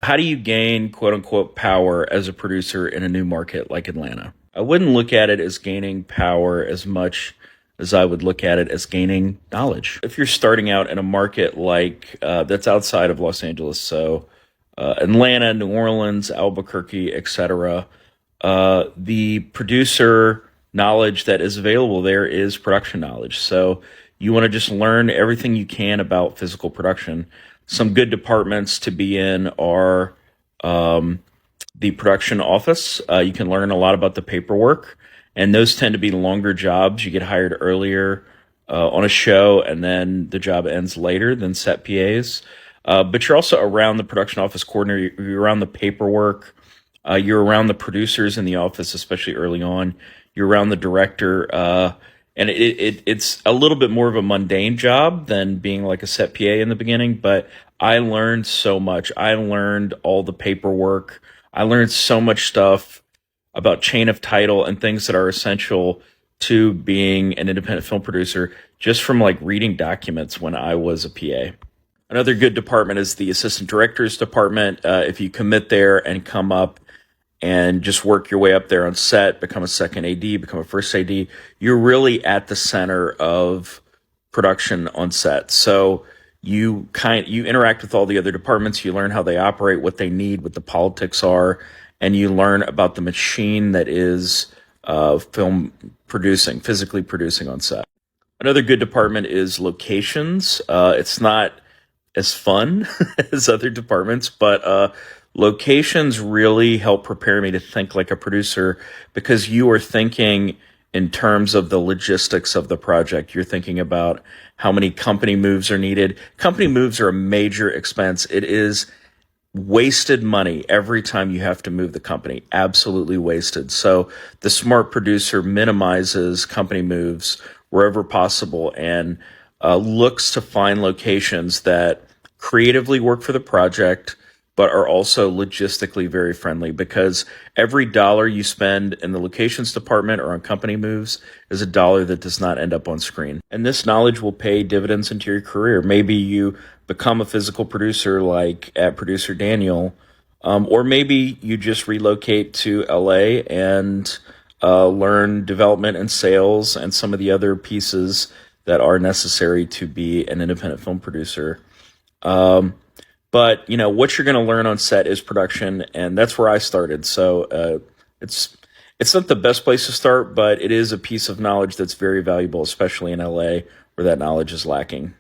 How do you gain quote unquote power as a producer in a new market like Atlanta? I wouldn't look at it as gaining power as much as I would look at it as gaining knowledge. If you're starting out in a market like that's outside of Los Angeles, so Atlanta, New Orleans, Albuquerque, etc., the producer knowledge that is available there is production knowledge. So you want to just learn everything you can about physical production. Some good departments to be in are um, the production office. You can learn a lot about the paperwork, and those tend to be longer jobs. You get hired earlier on a show, and then the job ends later than set PAs. But you're also around the production office coordinator. You're around the paperwork. You're around the producers in the office, especially early on. You're around the director, and it's a little bit more of a mundane job than being like a set PA in the beginning. But I learned so much. I learned all the paperwork. I learned so much stuff about chain of title and things that are essential to being an independent film producer just from like reading documents when I was a PA. Another good department is the assistant directors department. If you commit there and come up and just work your way up there on set, become a second AD, become a first AD, you're really at the center of production on set. So you interact with all the other departments, you learn how they operate, what they need, what the politics are, and you learn about the machine that is film producing, physically producing on set. Another good department is locations. It's not as fun as other departments, but locations really help prepare me to think like a producer because you are thinking in terms of the logistics of the project. You're thinking about how many company moves are needed. Company moves are a major expense. It is wasted money every time you have to move the company. Absolutely wasted. So the smart producer minimizes company moves wherever possible and looks to find locations that creatively work for the project, but are also logistically very friendly because every dollar you spend in the locations department or on company moves is a dollar that does not end up on screen. And this knowledge will pay dividends into your career. Maybe you become a physical producer like at Producer Daniel, or maybe you just relocate to LA and learn development and sales and some of the other pieces that are necessary to be an independent film producer. But what you're going to learn on set is production, and that's where I started. So it's not the best place to start, but it is a piece of knowledge that's very valuable, especially in LA, where that knowledge is lacking.